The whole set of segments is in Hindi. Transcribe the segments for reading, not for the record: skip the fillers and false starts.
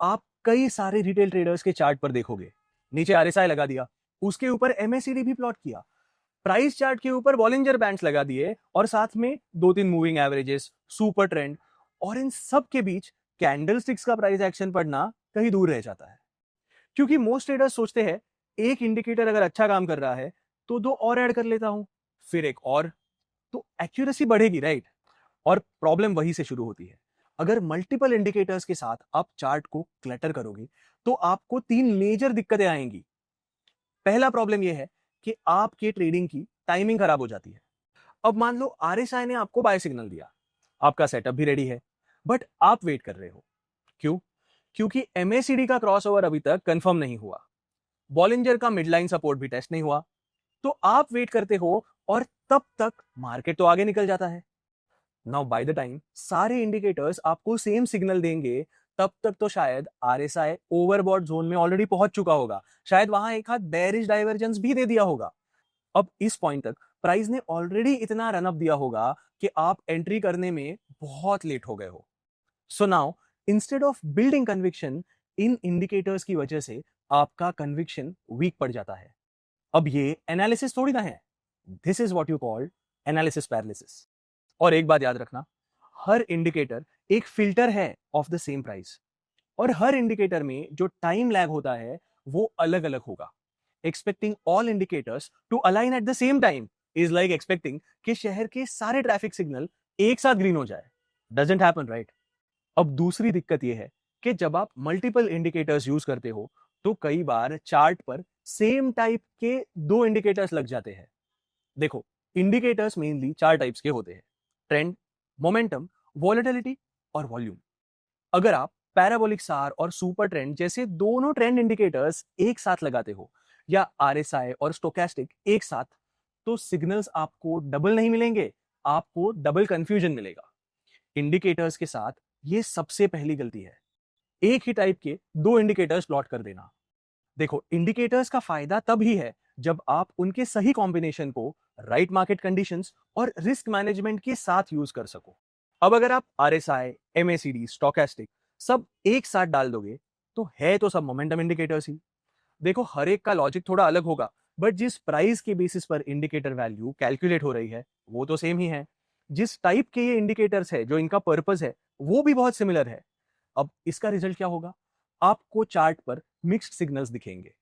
आप कई सारे रिटेल ट्रेडर्स के चार्ट पर देखोगे, नीचे आरएसआई लगा दिया, उसके ऊपर एमएसीडी भी प्लॉट किया, प्राइस चार्ट के ऊपर बॉलिंजर बैंड्स लगा दिए और साथ में 2-3 मूविंग एवरेजेस, सुपर ट्रेंड, और इन सब के बीच कैंडलस्टिक्स का प्राइस एक्शन पढ़ना कहीं दूर रह जाता है। क्योंकि मोस्ट ट्रेडर्स सोचते हैं एक इंडिकेटर अगर अच्छा काम कर रहा है तो दो और ऐड कर लेता हूं, फिर एक और, तो एक्यूरेसी बढ़ेगी, राइट? और प्रॉब्लम वहीं से शुरू होती है। अगर मल्टीपल इंडिकेटर्स के साथ आप चार्ट को क्लटर करोगे तो आपको 3 मेजर दिक्कतें आएंगी। पहला प्रॉब्लम यह है कि आपके ट्रेडिंग की टाइमिंग खराब हो जाती है। अब मान लो आरएसआई ने आपको बाय सिग्नल दिया, आपका सेटअप भी रेडी है, बट आप वेट कर रहे हो। क्यों? क्योंकि एमएसीडी का क्रॉसओवर अभी तक कंफर्म नहीं हुआ, बॉलिंजर का मिडलाइन सपोर्ट भी टेस्ट नहीं हुआ, तो आप वेट करते हो और तब तक मार्केट तो आगे निकल जाता है। नाउ बाय द टाइम सारे इंडिकेटर्स आपको सेम सिग्नल देंगे, तब तक तो शायद आरएसआई ओवरबॉट जोन में ऑलरेडी पहुंच चुका होगा, शायद वहां एक हाथ बेरिश डाइवर्जेंस भी दे दिया होगा। अब इस पॉइंट तक प्राइस ने ऑलरेडी इतना रन अप दिया होगा कि आप एंट्री करने में बहुत लेट हो गए हो। So now instead of building conviction, in indicators की वजह से आपका कन्विक्शन वीक पड़ जाता है। अब ये एनालिसिस थोड़ी ना है, this is what you called analysis paralysis. और एक बात याद रखना, हर इंडिकेटर एक फिल्टर है ऑफ द सेम प्राइस, और हर इंडिकेटर में जो टाइम लैग होता है वो अलग अलग होगा। Expecting all indicators to align at the same time is like expecting कि शहर के सारे ट्रैफिक सिग्नल एक साथ ग्रीन हो जाए। Doesn't happen, right? अब दूसरी दिक्कत यह है कि जब आप मल्टीपल इंडिकेटर्स यूज करते हो तो कई बार चार्ट पर सेम टाइप के दो इंडिकेटर्स लग जाते हैं। देखो, इंडिकेटर्स मेनली 4 टाइप्स के होते हैं: ट्रेंड, मोमेंटम, वॉलेटिलिटी और वॉल्यूम। अगर आप पैराबोलिक सार और सुपर ट्रेंड जैसे दोनों ट्रेंड इंडिकेटर्स एक साथ लगाते हो, या आरएसआई और स्टोकेस्टिक एक साथ, तो सिग्नल्स आपको डबल नहीं मिलेंगे, आपको डबल कंफ्यूजन मिलेगा। इंडिकेटर्स के साथ ये सबसे पहली गलती है, एक ही टाइप के दो इंडिकेटर्स प्लॉट कर देना। देखो, इंडिकेटर्स का फायदा तब ही है जब आप उनके सही कॉम्बिनेशन को राइट मार्केट कंडीशंस और रिस्क मैनेजमेंट के साथ यूज कर सको। अब अगर आप आरएसआई, एमएसीडी, स्टोकेस्टिक सब एक साथ डाल दोगे तो है तो सब मोमेंटम इंडिकेटर्स ही। देखो, हर एक का लॉजिक थोड़ा अलग होगा, बट जिस प्राइस के बेसिस पर इंडिकेटर वैल्यू कैलकुलेट हो रही है वो तो सेम ही है। जिस टाइप के ये इंडिकेटर्स है, जो इनका पर्पस है, वो भी बहुत सिमिलर है। अब इसका रिजल्ट क्या होगा? आपको चार्ट पर मिक्स्ड सिग्नल्स दिखेंगे।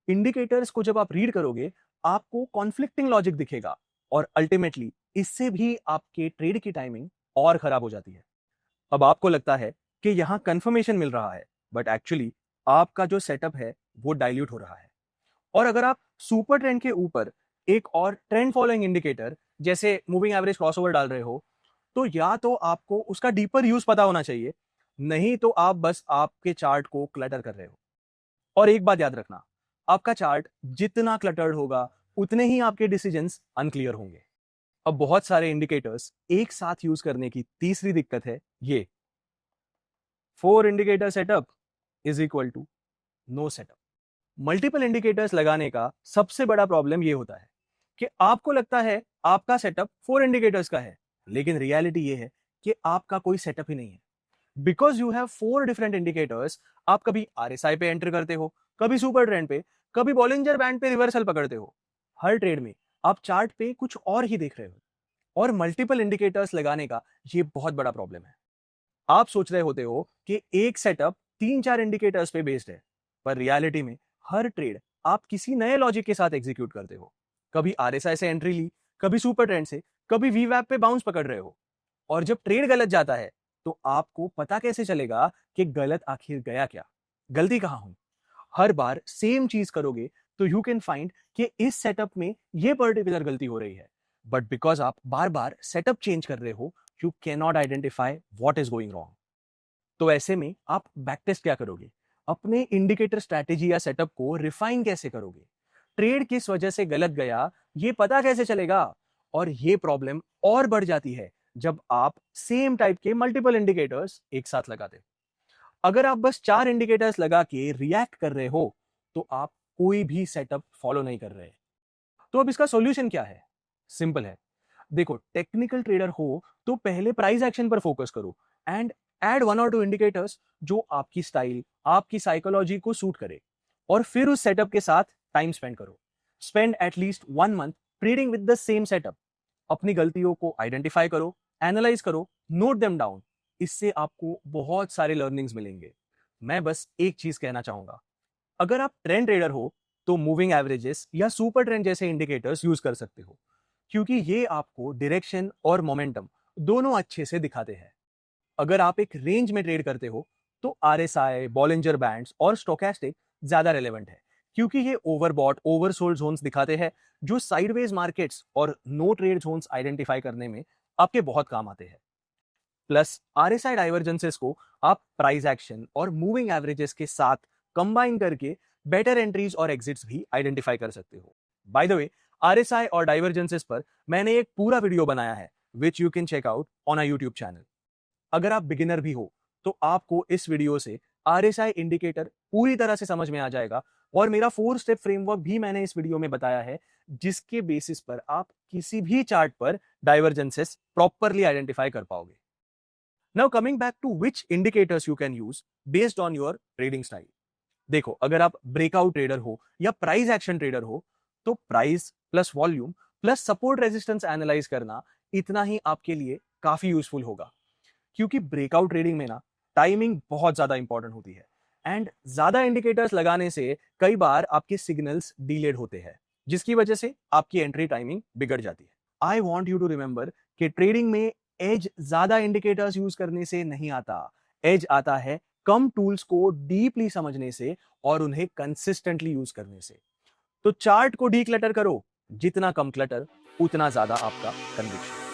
इंडिकेटर्स को जब आप रीड करोगे आपको कॉन्फ्लिक्टिंग लॉजिक दिखेगा, और अल्टीमेटली इससे भी आपके ट्रेड की टाइमिंग और खराब हो जाती है। अब आपको लगता है कि यहां कंफर्मेशन मिल रहा है, बट एक्चुअली आपका जो सेटअप है वो डाइल्यूट हो रहा है। और अगर आप सुपर ट्रेंड के ऊपर एक और ट्रेंड फॉलोइंग इंडिकेटर जैसे मूविंग एवरेज क्रॉसओवर डाल रहे हो, तो या तो आपको उसका डीपर यूज पता होना चाहिए, नहीं तो आप बस आपके चार्ट को क्लटर कर रहे हो। और एक बात याद रखना, आपका चार्ट जितना क्लटर्ड होगा उतने ही आपके डिसीजंस अनक्लियर होंगे। अब बहुत सारे इंडिकेटर्स एक साथ यूज करने की तीसरी दिक्कत है ये: 4 indicator setup is equal to no setup. Multiple indicators लगाने का सबसे बड़ा प्रॉब्लम यह होता है कि आपको लगता है आपका सेटअप 4 इंडिकेटर्स का है, लेकिन रियलिटी यह है कि आपका कोई सेटअप ही नहीं है। Because you have 4 different indicators, आप कभी आरएसआई पे एंटर करते हो, कभी सुपर ट्रेंड पे, कभी बॉलिंजर बैंड पे रिवर्सल पकड़ते हो। हर ट्रेड में आप चार्ट पे कुछ और ही देख रहे हो, और मल्टीपल इंडिकेटर्स लगाने का ये बहुत बड़ा प्रॉब्लम है। आप सोच रहे होते हो कि एक सेटअप 3-4 इंडिकेटर्स पे बेस्ड है, पर रियलिटी में हर ट्रेड आप किसी नए लॉजिक के साथ एग्जीक्यूट करते हो। कभी आरएसआई से एंट्री ली, कभी सुपर ट्रेंड से, कभी वीवैप पे बाउंस पकड़ रहे हो। और जब ट्रेड गलत जाता है तो आपको पता कैसे चलेगा कि गलत आखिर गया क्या, गलती कहां हुई? हर बार सेम चीज करोगे तो यू कैन फाइंड कि इस सेटअप में ये पर्टिकुलर गलती हो रही है, बट बिकॉज आप बार बार सेटअप चेंज कर रहे हो, you can not identify what is going wrong. तो ऐसे में आप बैक टेस्ट क्या करोगे? अपने इंडिकेटर स्ट्रैटेजी या सेटअप को रिफाइन कैसे करोगे? ट्रेड किस वजह से गलत गया ये पता कैसे चलेगा? और ये प्रॉब्लम और बढ़ जाती है जब आप सेम टाइप के मल्टीपल इंडिकेटर्स एक साथ लगाते हो। अगर आप बस 4 इंडिकेटर्स लगा के रिएक्ट कर रहे हो तो आप कोई भी सेटअप फॉलो नहीं कर रहे। तो अब इसका सॉल्यूशन क्या है? सिंपल है। देखो, टेक्निकल ट्रेडर हो तो पहले प्राइस एक्शन पर फोकस करो, एंड ऐड 1 और 2 इंडिकेटर्स जो आपकी स्टाइल, आपकी साइकोलॉजी को सूट करे, और फिर उस सेटअप के साथ टाइम स्पेंड करो। Spend at least 1 month trading with the same setup. अपनी गलतियों को आइडेंटिफाई करो, एनालाइज करो, नोट देम डाउन। इससे आपको बहुत सारे लर्निंग्स मिलेंगे। मैं बस एक चीज कहना चाहूंगा, अगर आप ट्रेंड ट्रेडर हो तो मूविंग एवरेजेस या सुपर ट्रेंड जैसे इंडिकेटर्स यूज कर सकते हो, क्योंकि ये आपको डायरेक्शन और मोमेंटम दोनों अच्छे से दिखाते हैं। अगर आप एक रेंज में ट्रेड करते हो तो आरएसआई, बॉलिंजर बैंड्स और स्टोकेस्टिक ज्यादा रेलेवेंट है, क्योंकि ये ओवरबॉट, ओवरसोल्ड जोन्स दिखाते हैं जो साइडवेज मार्केट्स और नो ट्रेड जोन्स आइडेंटिफाई करने में आपके बहुत काम आते हैं। प्लस आरएसआई डाइवर्जेंसेस को आप प्राइस एक्शन और मूविंग एवरेजेस के साथ कंबाइन करके बेटर एंट्रीज और एग्जिट्स भी आइडेंटिफाई कर सकते हो। बाय द वे, आरएसआई और डाइवर्जेंसेस पर मैंने एक पूरा वीडियो बनाया है which you can check out on our YouTube channel. अगर आप बिगिनर भी हो तो आपको इस वीडियो से आरएसआई इंडिकेटर पूरी तरह से समझ में आ जाएगा, और मेरा 4 स्टेप फ्रेमवर्क भी मैंने इस वीडियो में बताया है, जिसके बेसिस पर आप किसी भी चार्ट पर डाइवर्जेंसेस प्रॉपरली आइडेंटिफाई कर पाओगे। Now coming back to which indicators you can use based on your trading style. देखो, अगर आप ब्रेकआउट ट्रेडर हो या प्राइस एक्शन ट्रेडर हो तो price plus volume plus support resistance analyse करना इतना ही आपके लिए काफी यूजफुल होगा, क्योंकि ब्रेकआउट ट्रेडिंग में ना टाइमिंग बहुत ज्यादा इंपॉर्टेंट होती है, एंड ज्यादा इंडिकेटर्स लगाने से कई बार आपके सिग्नल्स डिलेड होते हैं, जिसकी वजह से आपकी एंट्री टाइमिंग बिगड़ जाती है। I want you to remember कि ट्रेडिंग में एज ज्यादा इंडिकेटर्स यूज करने से नहीं आता। एज आता है कम टूल्स को डीपली समझने से और उन्हें कंसिस्टेंटली यूज करने से। तो चार्ट को डी क्लटर करो, जितना कम क्लटर उतना ज्यादा आपका कन्विक्शन।